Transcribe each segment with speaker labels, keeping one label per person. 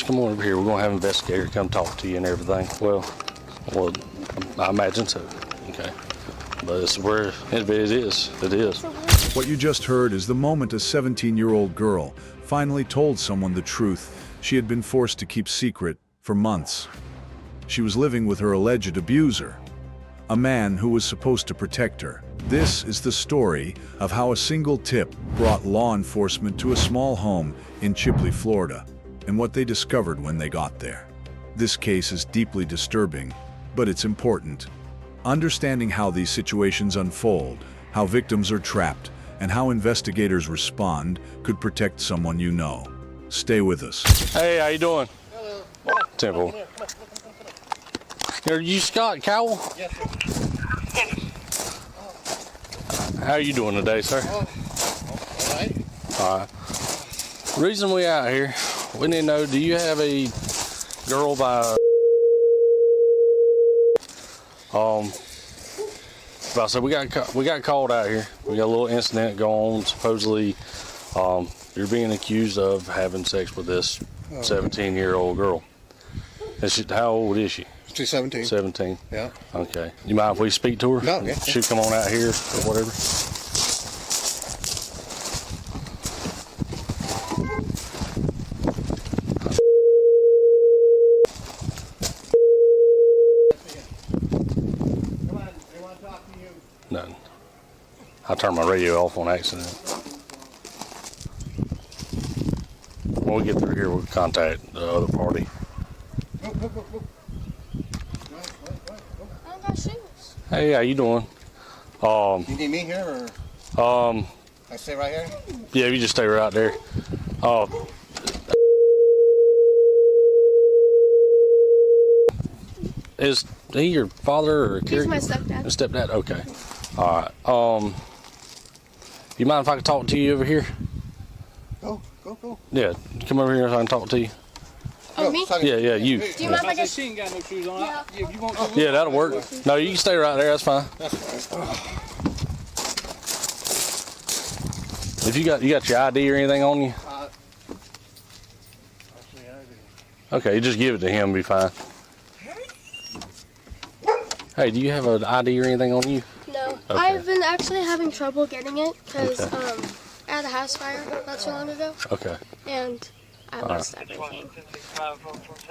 Speaker 1: just come on over here. We're going to have an investigator come talk to you and everything. Well, I imagine so. Okay. But it's where it is. It is.
Speaker 2: What you just heard is the moment a 17-year-old girl finally told someone the truth she had been forced to keep secret for months. She was living with her alleged abuser, a man who was supposed to protect her. This is the story of how a single tip brought law enforcement to a small home in Chipley, Florida, and what they discovered when they got there. This case is deeply disturbing, but it's important. Understanding how these situations unfold, how victims are trapped, and how investigators respond could protect someone you know. Stay with us.
Speaker 1: Hey, how you doing? Hello. Temple. Are you Scott Cowell?
Speaker 3: Yes, sir.
Speaker 1: How are you doing today, sir?
Speaker 3: All right.
Speaker 1: All right. Reason we out here, we need to know, do you have a girl by I said we got called out here. We got a little incident going on. Supposedly, you're being accused of having sex with this 17-year-old girl. How old is she?
Speaker 3: She's 17.
Speaker 1: 17.
Speaker 3: Yeah.
Speaker 1: Okay. You mind if we speak to her?
Speaker 3: No, yeah.
Speaker 1: She'll come on out here or whatever. Nothing. I turned my radio off on accident. When we get through here, we'll contact the other party.
Speaker 3: Go.
Speaker 4: I don't got shoes.
Speaker 1: Hey, how you doing?
Speaker 3: You need me here, or I stay right here?
Speaker 1: Yeah, you just stay right there. Is he your father or
Speaker 4: He's my stepdad.
Speaker 1: Your stepdad? Okay. All right. You mind if I can talk to you over here?
Speaker 3: Go.
Speaker 1: Yeah, come over here so I can talk to you.
Speaker 4: Oh, me?
Speaker 1: Yeah, you.
Speaker 4: Do you mind if I get...
Speaker 5: She ain't got no shoes on.
Speaker 4: Yeah.
Speaker 5: If you want to,
Speaker 1: Yeah, that'll work. No, you can stay right there. That's fine. If you got your ID or anything on you? Okay, you just give it to him. Be fine. Hey, do you have an ID or anything on you?
Speaker 4: No.
Speaker 1: Okay.
Speaker 4: I've been actually having trouble getting it because I had a house fire not so long ago,
Speaker 1: Okay.
Speaker 4: and I lost everything.
Speaker 1: All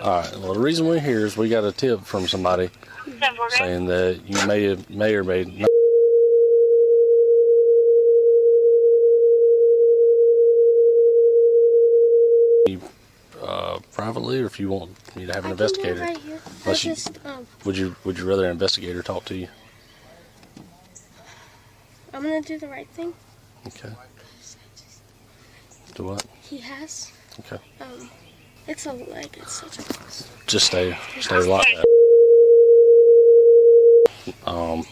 Speaker 1: right. Well, the reason we're here is we got a tip from somebody saying that you may or may not. Privately, or if you want me to have an investigator.
Speaker 4: I can do it right here.
Speaker 1: Unless would you rather an investigator talk to you?
Speaker 4: I'm gonna do the right thing.
Speaker 1: Okay. Do what?
Speaker 4: He has.
Speaker 1: Okay.
Speaker 4: It's such a mess.
Speaker 1: Just stay like that. I'm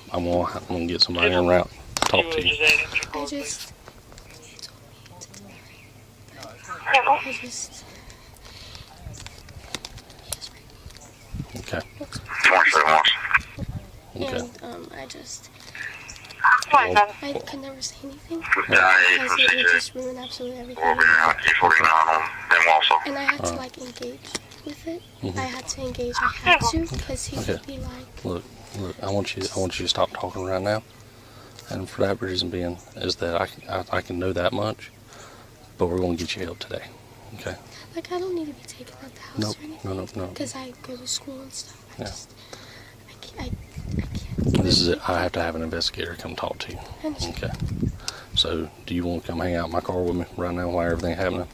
Speaker 1: gonna get somebody en route to talk to you. Okay. Okay.
Speaker 4: And I could never say anything because it would just ruin absolutely everything. And I had to engage with it. I had to engage. I had to because he would be like.
Speaker 1: Look. I want you to stop talking right now. And for that reason being is that I can know that much, but we're going to get you help today. Okay.
Speaker 4: I don't need to be taken out the house or anything.
Speaker 1: No.
Speaker 4: Because I go to school and stuff. I can't.
Speaker 1: This is it. I have to have an investigator come talk to you. Okay. So, do you want to come hang out in my car with me right now while everything's happening?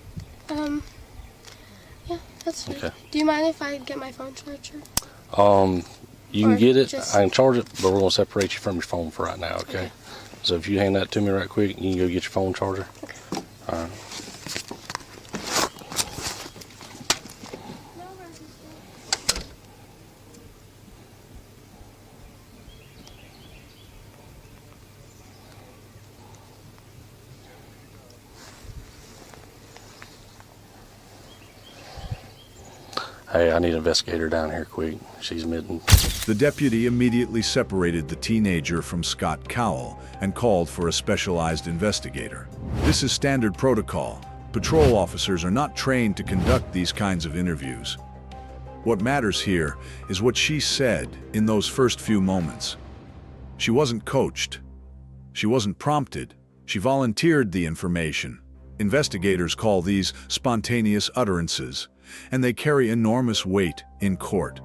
Speaker 4: Yeah, that's fine.
Speaker 1: Okay.
Speaker 4: Do you mind if I get my phone charger?
Speaker 1: You can get it. I can charge it, but we're going to separate you from your phone for right now, okay? So if you hand that to me right quick, you can go get your phone charger.
Speaker 4: Okay.
Speaker 1: All right. Hey, I need an investigator down here quick. She's missing.
Speaker 2: The deputy immediately separated the teenager from Scott Cowell and called for a specialized investigator. This is standard protocol, Patrol officers are not trained to conduct these kinds of interviews. What matters here is what she said in those first few moments. She wasn't coached. She wasn't prompted. She volunteered the information. Investigators call these spontaneous utterances, and they carry enormous weight in court.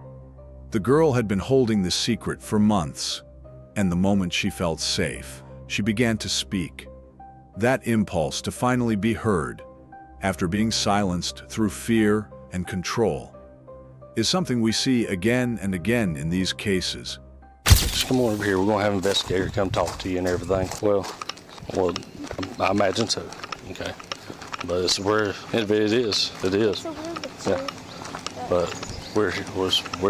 Speaker 2: The girl had been holding this secret for months, and the moment she felt safe, she began to speak. That impulse to finally be heard, after being silenced through fear and control, is something we see again and again in these cases.
Speaker 1: Just come on over here. We're going to have an investigator come talk to you and everything. Well, I imagine so. Okay. But it's where it is. It is. Yeah. But we're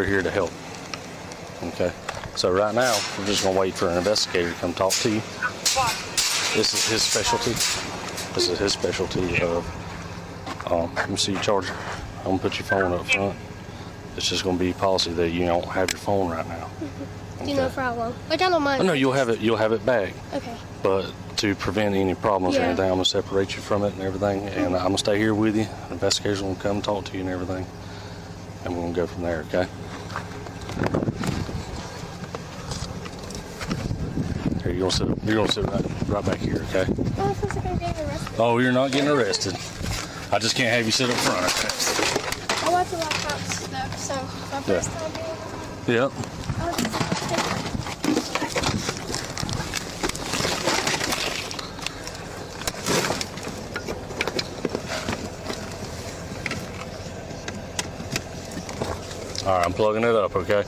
Speaker 1: here to help. Okay. So right now, we're just going to wait for an investigator to come talk to you. This is his specialty. This is his specialty. Let me see your charger. I'm going to put your phone up front. It's just going to be policy that you don't have your phone right now.
Speaker 4: Do you know for how long? Like, I don't mind.
Speaker 1: Oh, no, you'll have it back.
Speaker 4: Okay.
Speaker 1: But to prevent any problems or anything, I'm going to separate you from it and everything. And I'm going to stay here with you. The investigators will come talk to you and everything. And we're going to go from there, okay? Here, you're going to sit right back here, okay?
Speaker 4: Oh, it feels like I'm getting arrested.
Speaker 1: Oh, you're not getting arrested. I just can't have you sit up front, okay?
Speaker 4: I want to lock house, though, so my first time being.
Speaker 1: Yep. All right, I'm plugging it up, okay?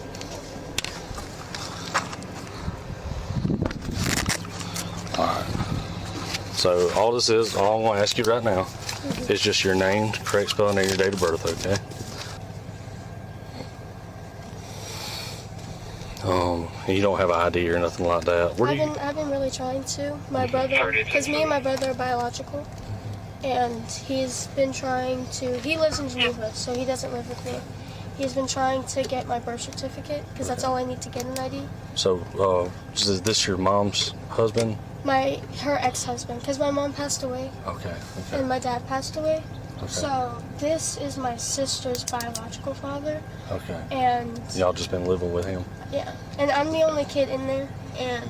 Speaker 1: All right. So all I'm going to ask you right now is just your name, correct spelling, and your date of birth, okay? You don't have an ID or nothing like that.
Speaker 4: I've been really trying to. My brother, because me and my brother are biological, and he's been trying to. He lives in Geneva, so he doesn't live with me. He's been trying to get my birth certificate because that's all I need to get an ID.
Speaker 1: So, is this your mom's husband?
Speaker 4: Her ex-husband, because my mom passed away.
Speaker 1: Okay.
Speaker 4: And my dad passed away.
Speaker 1: Okay.
Speaker 4: So this is my sister's biological father.
Speaker 1: Okay.
Speaker 4: And
Speaker 1: y'all just been living with him?
Speaker 4: Yeah. And I'm the only kid in there, and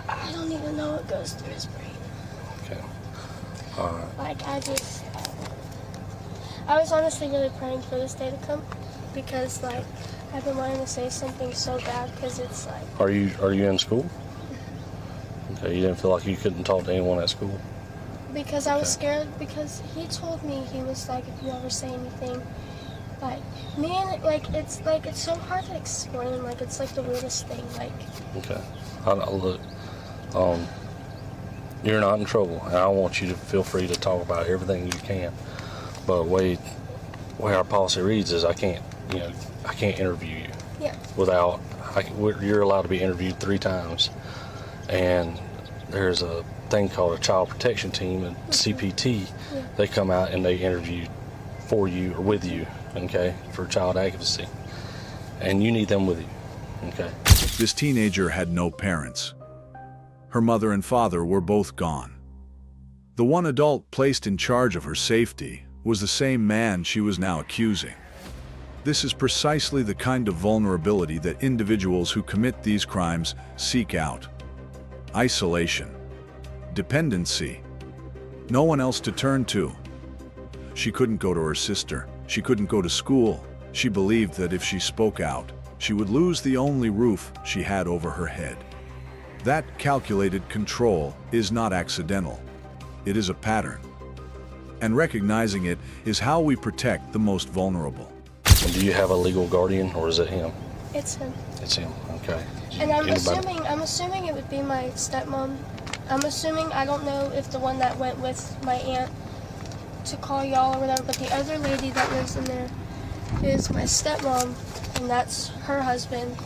Speaker 4: I don't even know what goes through his brain.
Speaker 1: Okay. All right.
Speaker 4: Like, I was honestly really praying for this day to come, because like I've been wanting to say something so bad, because it's like.
Speaker 1: Are you in school? Okay. You didn't feel like you couldn't talk to anyone at school?
Speaker 4: Because I was scared, because he told me, he was like, if you ever say anything, like, me and, it's so hard to explain, like, it's like the weirdest thing, like. Okay.
Speaker 1: Look, you're not in trouble, and I want you to feel free to talk about everything you can. But the way our policy reads is I can't interview you.
Speaker 4: Yeah.
Speaker 1: You're allowed to be interviewed 3 times, and there's a thing called a child protection team, and CPT. Yeah. They come out and they interview for you or with you, okay, for child advocacy, and you need them with you, okay.
Speaker 2: This teenager had no parents. Her mother and father were both gone. The one adult placed in charge of her safety was the same man she was now accusing. This is precisely the kind of vulnerability that individuals who commit these crimes seek out. Isolation. Dependency. No one else to turn to. She couldn't go to her sister. She couldn't go to school. She believed that if she spoke out, she would lose the only roof she had over her head. That calculated control is not accidental. It is a pattern. And recognizing it is how we protect the most vulnerable.
Speaker 1: And do you have a legal guardian, or is it him?
Speaker 4: It's him.
Speaker 1: It's him, okay.
Speaker 4: And I'm assuming it would be my stepmom. I'm assuming, I don't know if the one that went with my aunt to call y'all or whatever, but the other lady that lives in there is my stepmom, and that's her husband.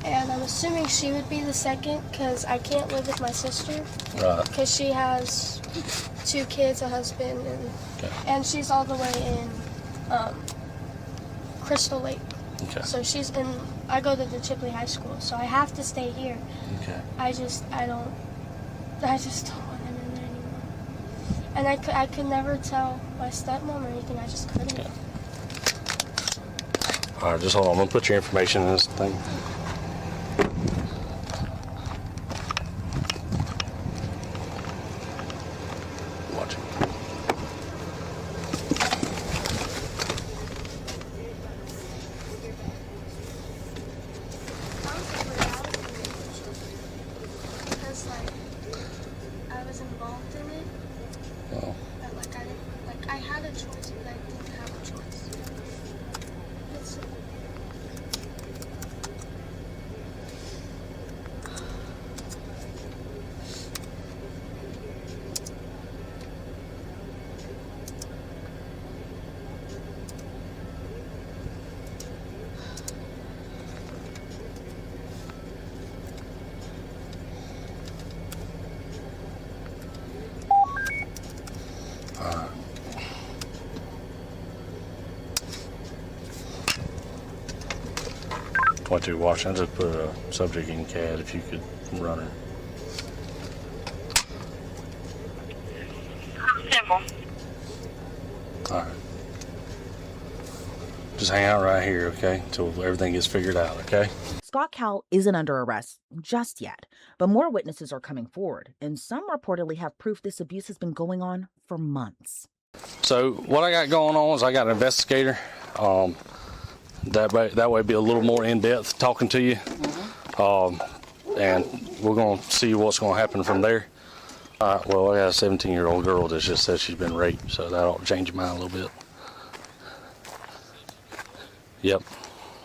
Speaker 4: And I'm assuming she would be the second, because I can't live with my sister. Right. Because she has 2 kids, a husband, and she's all the way in Crystal Lake. Okay. So I go to the Chipley High School, so I have to stay here. Okay. I just don't want him in there anymore. And I could never tell my stepmom or anything. I just couldn't.
Speaker 1: Yeah. All right, just hold on. I'm gonna put your information in this thing. Watch it.
Speaker 4: Because like I was involved in it.
Speaker 1: Oh.
Speaker 4: But like I had a choice, but I didn't have a choice. It's,
Speaker 1: What you're watching, I just put a subject in CAD if you could run her.
Speaker 5: Simple.
Speaker 1: Alright. Just hang out right here, okay? Until everything gets figured out, okay?
Speaker 6: Scott Cowell isn't under arrest just yet, but more witnesses are coming forward, and some reportedly have proof this abuse has been going on for months.
Speaker 1: So what I got going on is I got an investigator. That way it'd be a little more in-depth talking to you. And we're going to see what's going to happen from there. Well, I got a 17-year-old girl that just said she's been raped, so that'll change your mind a little bit. Yep,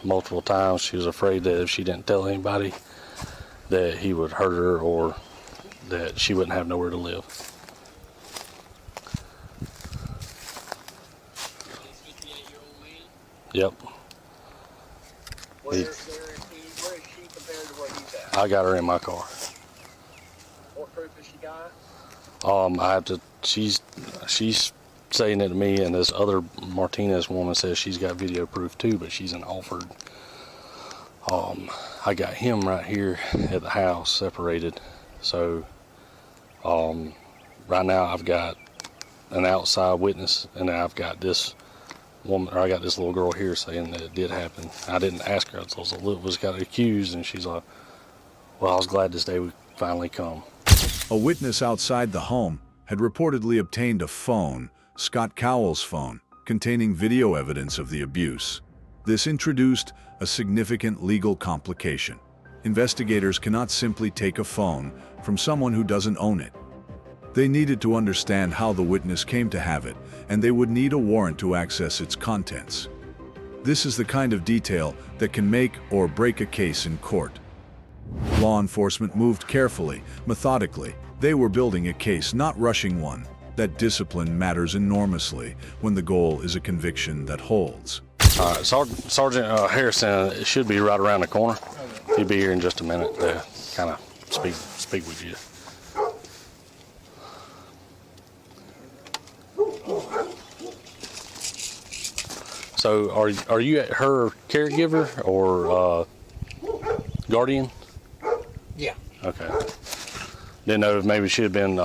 Speaker 1: multiple times. She was afraid that if she didn't tell anybody that he would hurt her or that she wouldn't have nowhere to live. Yep.
Speaker 3: Where is she compared to where he's at?
Speaker 1: I got her in my car.
Speaker 3: What proof has she got?
Speaker 1: I have to. She's saying it to me, and this other Martinez woman says she's got video proof too, but she's in Alford. I got him right here at the house, separated. So, right now I've got an outside witness, and I've got this woman, or I got this little girl here saying that it did happen. I didn't ask her. I was got accused, and she's like, "Well, I was glad this day would finally come."
Speaker 2: A witness outside the home had reportedly obtained a phone, Scott Cowell's phone, containing video evidence of the abuse. This introduced a significant legal complication. Investigators cannot simply take a phone from someone who doesn't own it. They needed to understand how the witness came to have it, and they would need a warrant to access its contents. This is the kind of detail that can make or break a case in court. Law enforcement moved carefully, methodically. They were building a case, not rushing one. That discipline matters enormously when the goal is a conviction that holds.
Speaker 1: Sergeant Harrison, it should be right around the corner. He'll be here in just a minute to kind of speak with you. So, are you her caregiver or guardian?
Speaker 3: Yeah.
Speaker 1: Okay. Didn't know if maybe she had been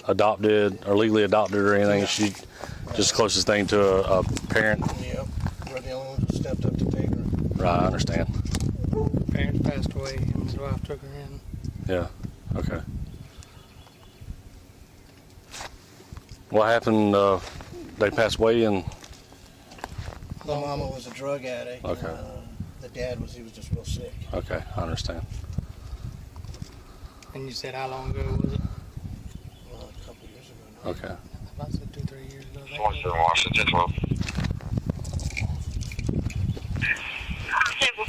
Speaker 1: adopted or legally adopted or anything. She just the closest thing to a parent.
Speaker 3: Yep. We're the only ones who stepped up to take her.
Speaker 1: Right, I understand.
Speaker 7: Parents passed away, and his wife took her in.
Speaker 1: Yeah. Okay. What happened? They passed away, and
Speaker 3: The mama was a drug addict.
Speaker 1: Okay.
Speaker 3: And, the dad was just real sick.
Speaker 1: okay, I understand.
Speaker 7: And you said how long ago was it?
Speaker 3: Well, a couple years ago now.
Speaker 1: Okay.
Speaker 7: About 2-3 years ago.
Speaker 5: Western Washington 12. Simple.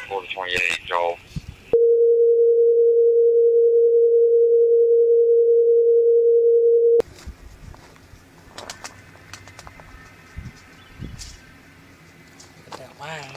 Speaker 5: Florida 28, Joel.
Speaker 7: That line.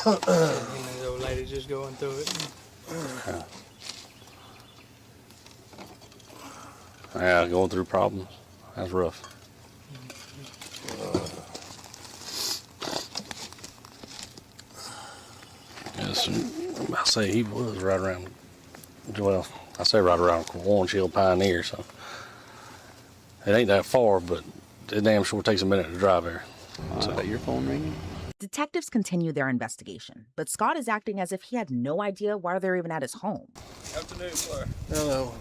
Speaker 7: the old lady just going through it.
Speaker 1: Yeah, going through problems. That's rough. Yes, I say he was right around. Well, I say right around Orange Hill Pioneer, so it ain't that far, but it damn sure takes a minute to drive there.
Speaker 8: Got your phone ringing?
Speaker 6: Detectives continue their investigation, but Scott is acting as if he had no idea why they're even at his home.
Speaker 8: Afternoon, sir.
Speaker 3: Hello.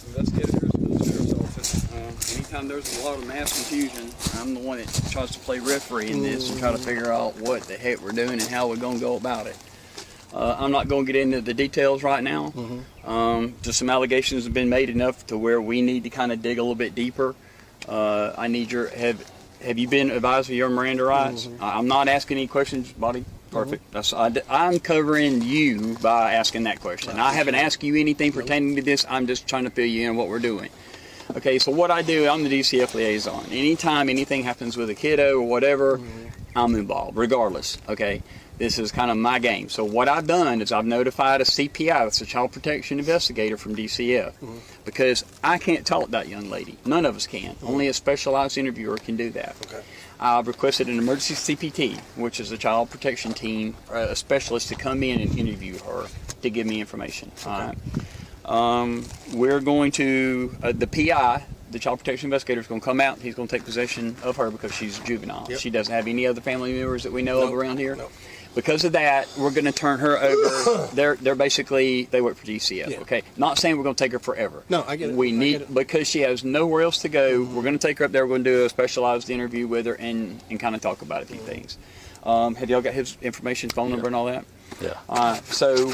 Speaker 8: Investigators for the sheriff's office. Anytime there's a lot of mass confusion, I'm the one that tries to play referee in this and try to figure out what the heck we're doing and how we're going to go about it. I'm not going to get into the details right now. Just some allegations have been made enough to where we need to kind of dig a little bit deeper. I need your have you been advised of your Miranda rights? I'm not asking any questions, buddy. Perfect. I'm covering you by asking that question. I haven't asked you anything pertaining to this. I'm just trying to fill you in what we're doing. Okay, so what I do, I'm the DCF liaison. Anytime anything happens with a kiddo or whatever, I'm involved, regardless. Okay, this is kind of my game. So what I've done is I've notified a CPI, that's a child protection investigator from DCF, because I can't talk to that young lady. None of us can. Only a specialized interviewer can do that.
Speaker 3: Okay.
Speaker 8: I've requested an emergency CPT, which is a child protection team, a specialist to come in and interview her to give me information.
Speaker 3: Okay.
Speaker 8: We're going to, the PI, the child protection investigator, is going to come out. He's going to take possession of her because she's juvenile.
Speaker 3: Yep.
Speaker 8: She doesn't have any other family members that we know of around here.
Speaker 3: Nope.
Speaker 8: Because of that, we're going to turn her over. They're basically, they work for DCF.
Speaker 3: Yeah.
Speaker 8: Okay, not saying we're going to take her forever.
Speaker 3: No, I get it.
Speaker 8: We
Speaker 3: I
Speaker 8: need,
Speaker 3: get it.
Speaker 8: because she has nowhere else to go. We're going to take her up there. We're going to do a specialized interview with her and kind of talk about a few things. Have y'all got his information, phone number, and all that?
Speaker 1: Yeah.
Speaker 8: So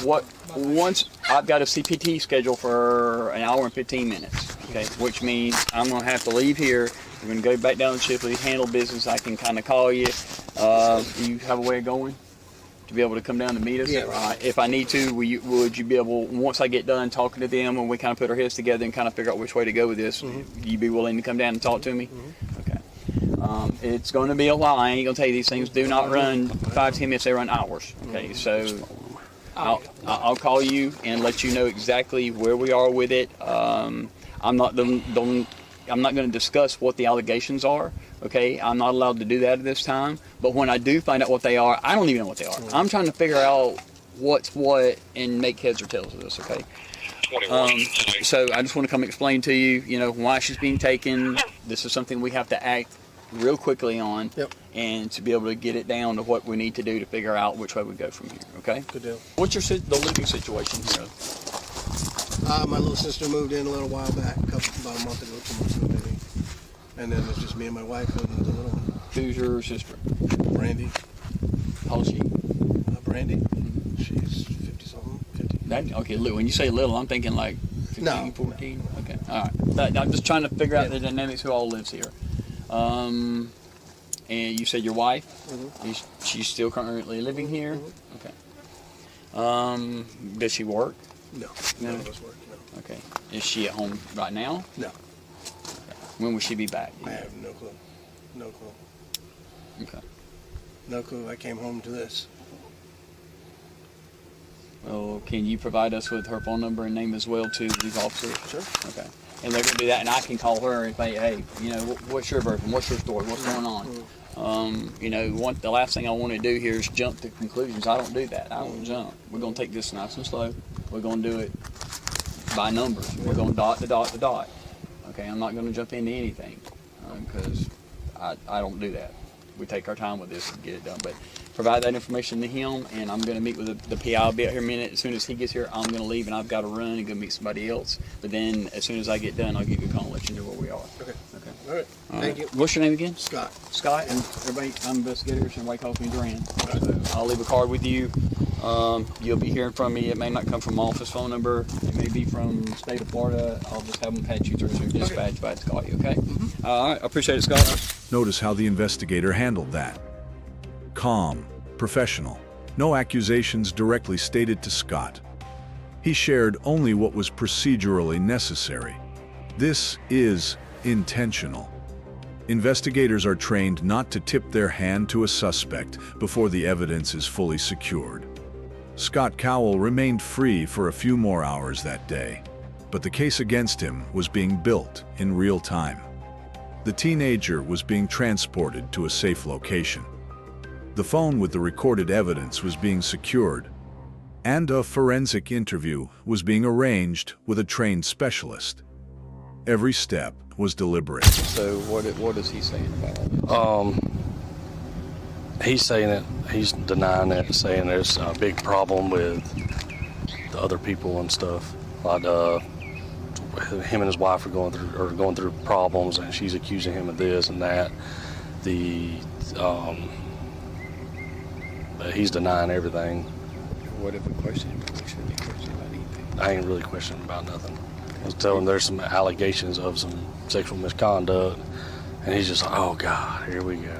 Speaker 8: once I've got a CPT scheduled for an hour and 15 minutes, okay, which means I'm going to have to leave here. We're going to go back down to Chipley, handle business. I can kind of call you. You have a way of going to be able to come down and meet us?
Speaker 3: Yeah, right.
Speaker 8: If I need to, would you be able, once I get done talking to them and we kind of put our heads together and kind of figure out which way to go with this, you be willing to come down and talk to me? Okay. It's going to be a while. I ain't going to tell you these things do not run 5-10 minutes. They run hours. Okay, so I'll call you and let you know exactly where we are with it. I'm not going to discuss what the allegations are. Okay, I'm not allowed to do that at this time. But when I do find out what they are, I don't even know what they are. I'm trying to figure out what's what and make heads or tails of this. Okay. So I just want to come explain to you, why she's being taken. This is something we have to act real quickly on, and to be able to get it down to what we need to do to figure out which way we go from here. Okay.
Speaker 3: Good deal.
Speaker 8: What's the living situation here?
Speaker 3: My little sister moved in a little while back, about a month ago, 2 months ago maybe. And then it's just me and my wife and the little one.
Speaker 8: Who's your sister?
Speaker 3: Brandy.
Speaker 8: How old is she?
Speaker 3: Brandy? She's 50-something, 50.
Speaker 8: Okay, when you say little, I'm thinking like 15,
Speaker 3: No,
Speaker 8: 14? No. Okay, all right. I'm just trying to figure out the dynamics who all lives here. And you said your wife? She's still currently living here? Okay. Does she work?
Speaker 3: No.
Speaker 8: No.
Speaker 3: None of us work, no.
Speaker 8: Okay. Is she at home right now?
Speaker 3: No.
Speaker 8: When will she be back?
Speaker 3: I have no clue. No clue.
Speaker 8: Okay.
Speaker 3: No clue. I came home to this.
Speaker 8: Well, can you provide us with her phone number and name as well to these officers?
Speaker 3: Sure.
Speaker 8: Okay. And they're going to do that, and I can call her and say, hey, what's your version? What's your story? What's going on? The last thing I want to do here is jump to conclusions. I don't do that. I don't jump. We're going to take this nice and slow. We're going to do it by numbers. We're going to dot to dot to dot. Okay, I'm not going to jump into anything because I don't do that. We take our time with this and get it done. But provide that information to him, and I'm going to meet with the PI. I'll be out here in a minute. As soon as he gets here, I'm going to leave, and I've got to run and go meet somebody else. But then as soon as I get done, I'll give you a call and let you know where we are.
Speaker 3: Okay.
Speaker 8: Okay.
Speaker 3: All right. Thank you.
Speaker 8: What's your name again?
Speaker 3: Scott.
Speaker 8: Scott, and everybody, I'm investigators, and everybody calls me Duran. So I'll leave a card with you. You'll be hearing from me. It may not come from my office phone number. It may be from the state of Florida. I'll just have them patch you through to dispatch if I have to call you, okay? All right, I appreciate it, Scott.
Speaker 2: Notice how the investigator handled that. Calm, professional, no accusations directly stated to Scott. He shared only what was procedurally necessary. This is intentional. Investigators are trained not to tip their hand to a suspect before the evidence is fully secured. Scott Cowell remained free for a few more hours that day, but the case against him was being built in real time. The teenager was being transported to a safe location. The phone with the recorded evidence was being secured, and a forensic interview was being arranged with a trained specialist. Every step was deliberate.
Speaker 8: So what is he saying about all this?
Speaker 1: He's saying it. He's denying it, saying there's a big problem with the other people and stuff. Like him and his wife are going through problems, and she's accusing him of this and that. He's denying everything.
Speaker 8: What if we question him? We shouldn't be questioning about anything.
Speaker 1: I ain't really questioning about nothing. I was telling him there's some allegations of some sexual misconduct, and he's just like, oh God, here we go.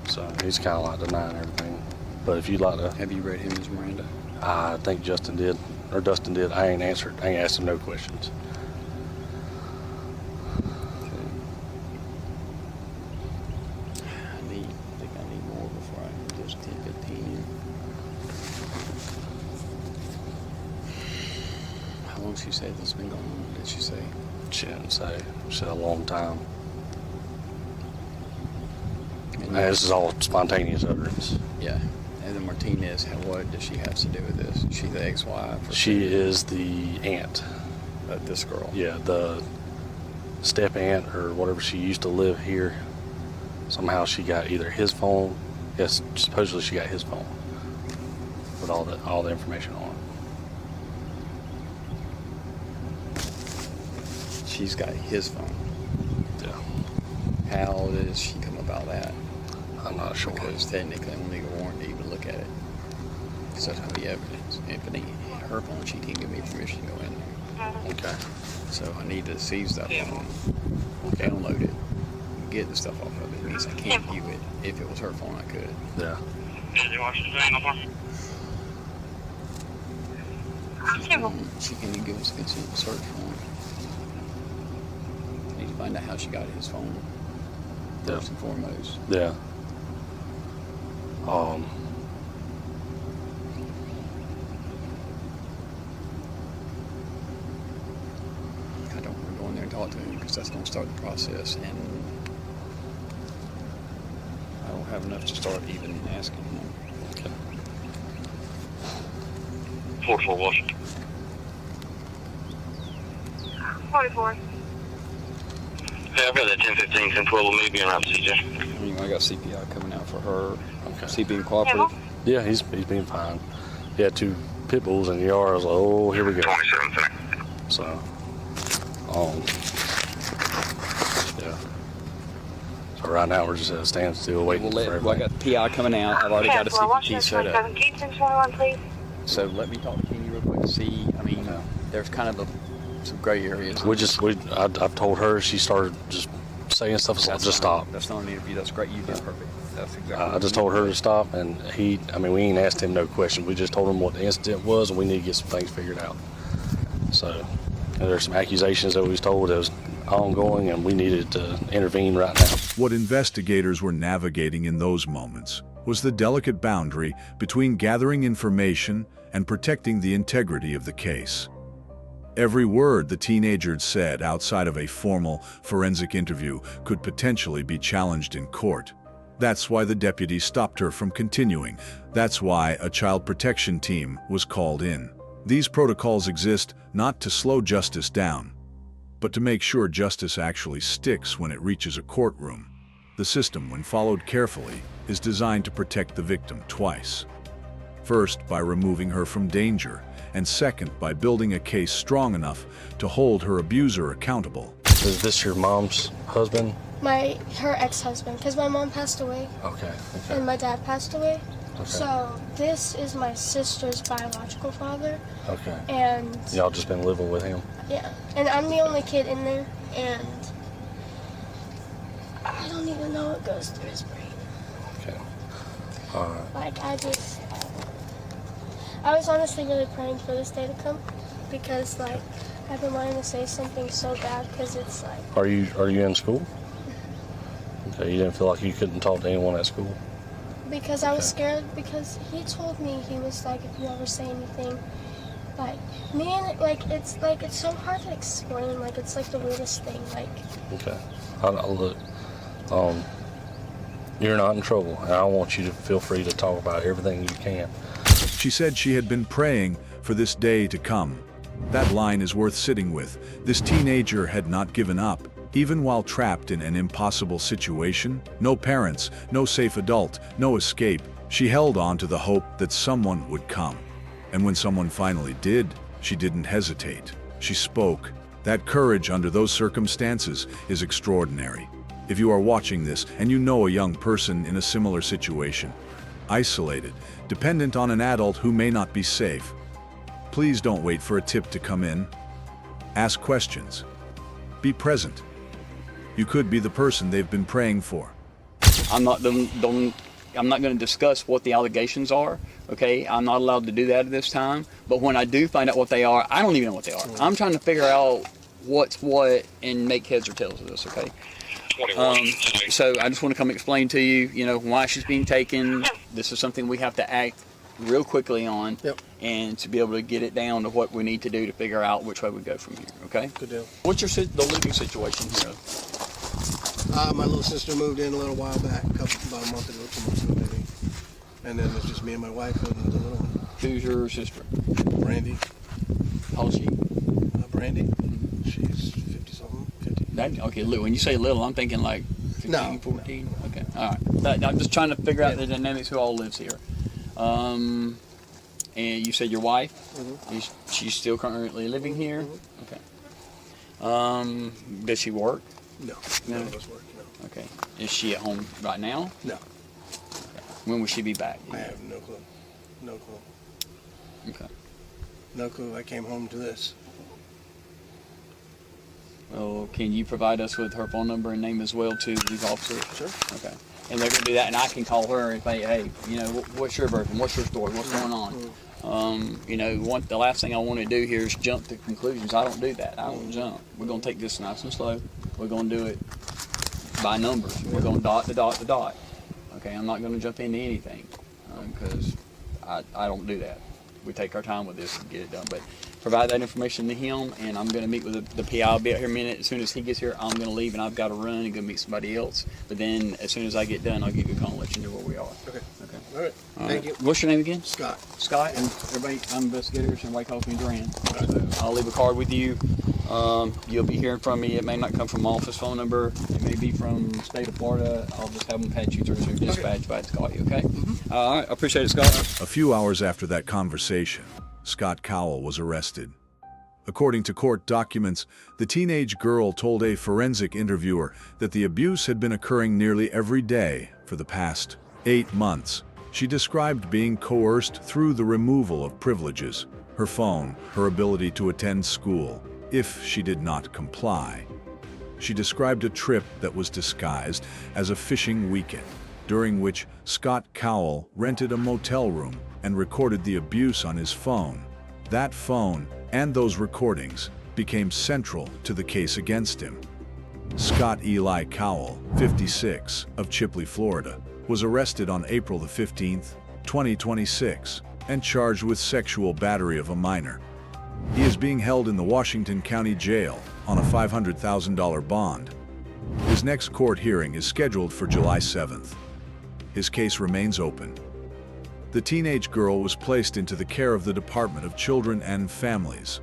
Speaker 1: So he's kind of like denying everything. But if you'd like to,
Speaker 8: Have you read him as Miranda?
Speaker 1: I think Dustin did. I ain't asked him no questions.
Speaker 8: I think I need more before I can just 10-15 in. How long she said this has been going on? Did she say?
Speaker 1: She didn't say. She said a long time.
Speaker 8: And
Speaker 1: And this is all spontaneous utterance.
Speaker 8: yeah. And then Martinez, what does she have to do with this? Is she the ex-wife?
Speaker 1: She is the aunt.
Speaker 8: This girl.
Speaker 1: Yeah, the step aunt or whatever. She used to live here. Somehow she got either his phone. Yes, supposedly she got his phone with all the information on it.
Speaker 8: She's got his phone.
Speaker 1: Yeah,
Speaker 8: How does she come about that?
Speaker 1: I'm not sure.
Speaker 8: Because technically, I don't need a warrant to even look at it. Because that's going to be evidence. If it ain't her phone, she can't give me permission to go in there.
Speaker 1: Okay.
Speaker 8: So I need to seize that phone, download it, get the stuff off of it. It means I can't view it. If it was her phone, I could.
Speaker 1: Yeah.
Speaker 8: She can give us consent to search for him. I need to find out how she got his phone. First and foremost.
Speaker 1: Yeah.
Speaker 8: I don't want to go in there and talk to him because that's going to start the process, and I don't have enough to start even asking him.
Speaker 1: Okay.
Speaker 5: 44 Washington.
Speaker 4: 44.
Speaker 5: Yeah, I've got that 1015, 1012 with me being right, CJ.
Speaker 8: Anyway, I got CPI coming out for her.
Speaker 1: Okay.
Speaker 8: Is he being cooperative?
Speaker 1: Yeah, he's being fine. He had 2 pit bulls in the yard. I was like, oh, here we go.
Speaker 5: 27 thing.
Speaker 1: So, yeah. So right now we're just at a standstill waiting for everything.
Speaker 8: Well, I got the PI coming out. I've already got a CPT set up.
Speaker 4: 21, please.
Speaker 8: So let me talk to Kenny real quick to see. I mean, there's kind of some gray areas.
Speaker 1: I've told her, she started just saying stuff. So just stop.
Speaker 8: That's not an interview. That's great. You did perfect. That's exactly.
Speaker 1: I just told her to stop, and we ain't asked him no questions. We just told him what the incident was, and we need to get some things figured out. So, and there's some accusations that we was told that was ongoing, and we needed to intervene right now.
Speaker 2: What investigators were navigating in those moments was the delicate boundary between gathering information and protecting the integrity of the case. Every word the teenager said outside of a formal forensic interview could potentially be challenged in court. That's why the deputy stopped her from continuing. That's why a child protection team was called in. These protocols exist not to slow justice down, but to make sure justice actually sticks when it reaches a courtroom. The system, when followed carefully, is designed to protect the victim twice. First, by removing her from danger, and second, by building a case strong enough to hold her abuser accountable.
Speaker 1: Is this your mom's husband?
Speaker 4: Her ex-husband, because my mom passed away
Speaker 1: Okay.
Speaker 4: and my dad passed away.
Speaker 1: Okay.
Speaker 4: So this is my sister's biological father,
Speaker 1: Okay.
Speaker 4: and
Speaker 1: Y'all just been living with him?
Speaker 4: yeah, and I'm the only kid in there, and I don't even know what goes through his brain.
Speaker 1: Okay. All right.
Speaker 4: Like, I was honestly really praying for this day to come, because, like, I've been wanting to say something so bad, because it's like,
Speaker 1: Are you in school? Okay, you didn't feel like you couldn't talk to anyone at school?
Speaker 4: Because I was scared, because he told me, he was like, if you ever say anything, like, it's so hard to explain, like, it's like the weirdest thing, like.
Speaker 1: Okay. Look, you're not in trouble, and I want you to feel free to talk about everything you can.
Speaker 2: She said she had been praying for this day to come. That line is worth sitting with. This teenager had not given up, even while trapped in an impossible situation. No parents, no safe adult, no escape. She held on to the hope that someone would come. And when someone finally did, she didn't hesitate. She spoke. That courage under those circumstances is extraordinary. If you are watching this and you know a young person in a similar situation, isolated, dependent on an adult who may not be safe, please don't wait for a tip to come in. Ask questions. Be present. You could be the person they've been praying for.
Speaker 8: I'm not going to discuss what the allegations are, okay? I'm not allowed to do that at this time. But when I do find out what they are, I don't even know what they are. I'm trying to figure out what's what and make heads or tails of this, okay? So I just want to come explain to you, why she's being taken. This is something we have to act real quickly on, and to be able to get it down to what we need to do to figure out which way we go from here, okay?
Speaker 3: Good deal.
Speaker 8: What's the living situation here?
Speaker 3: My little sister moved in a little while back, about a month ago, 2 months ago maybe. And then it's just me and my wife and the little one.
Speaker 8: Who's your sister?
Speaker 3: Brandy.
Speaker 8: How old is she?
Speaker 3: Brandy? She's 50-something, 50.
Speaker 8: Okay, when you say little, I'm thinking like 15, 14? No. Okay, all right. I'm just trying to figure out the dynamics who all lives here. And you said your wife? Mm-hmm. She's still currently living here?
Speaker 3: Mm-hmm.
Speaker 8: Okay. Does she work?
Speaker 3: No. None of us work, no.
Speaker 8: Okay. Is she at home right now?
Speaker 3: No.
Speaker 8: Okay. When will she be back?
Speaker 3: I have no clue. No clue.
Speaker 8: Okay.
Speaker 3: No clue. I came home to this.
Speaker 8: Well, can you provide us with her phone number and name as well to these officers?
Speaker 3: Sure.
Speaker 8: Okay. And they're going to do that, and I can call her and say, hey, what's your version? What's your story? What's going on? The last thing I want to do here is jump to conclusions. I don't do that. I don't jump. We're going to take this nice and slow. We're going to do it by numbers. We're going to dot to dot to dot. Okay, I'm not going to jump into anything because I don't do that. We take our time with this and get it done. But provide that information to him, and I'm going to meet with the PI. I'll be out here in a minute. As soon as he gets here, I'm going to leave, and I've got to run and go meet somebody else. But then as soon as I get done, I'll give you a call and let you know where we are.
Speaker 3: Okay.
Speaker 8: Okay.
Speaker 3: All right. Thank you.
Speaker 8: What's your name again?
Speaker 3: Scott.
Speaker 8: Scott, and everybody, I'm investigators, and everybody calls me Duran. So I'll leave a card with you. You'll be hearing from me. It may not come from my office phone number. It may be from the state of Florida. I'll just have them patch you through to dispatch if I have to call you, okay? Mm-hmm. All right. I appreciate it, Scott.
Speaker 2: A few hours after that conversation, Scott Cowell was arrested. According to court documents, the teenage girl told a forensic interviewer that the abuse had been occurring nearly every day for the past 8 months. She described being coerced through the removal of privileges, her phone, her ability to attend school, if she did not comply. She described a trip that was disguised as a fishing weekend, during which Scott Cowell rented a motel room and recorded the abuse on his phone. That phone and those recordings became central to the case against him. Scott Eli Cowell, 56, of Chipley, Florida, was arrested on April the 15th, 2026, and charged with sexual battery of a minor. He is being held in the Washington County Jail on a $500,000 bond. His next court hearing is scheduled for July 7th. His case remains open. The teenage girl was placed into the care of the Department of Children and Families.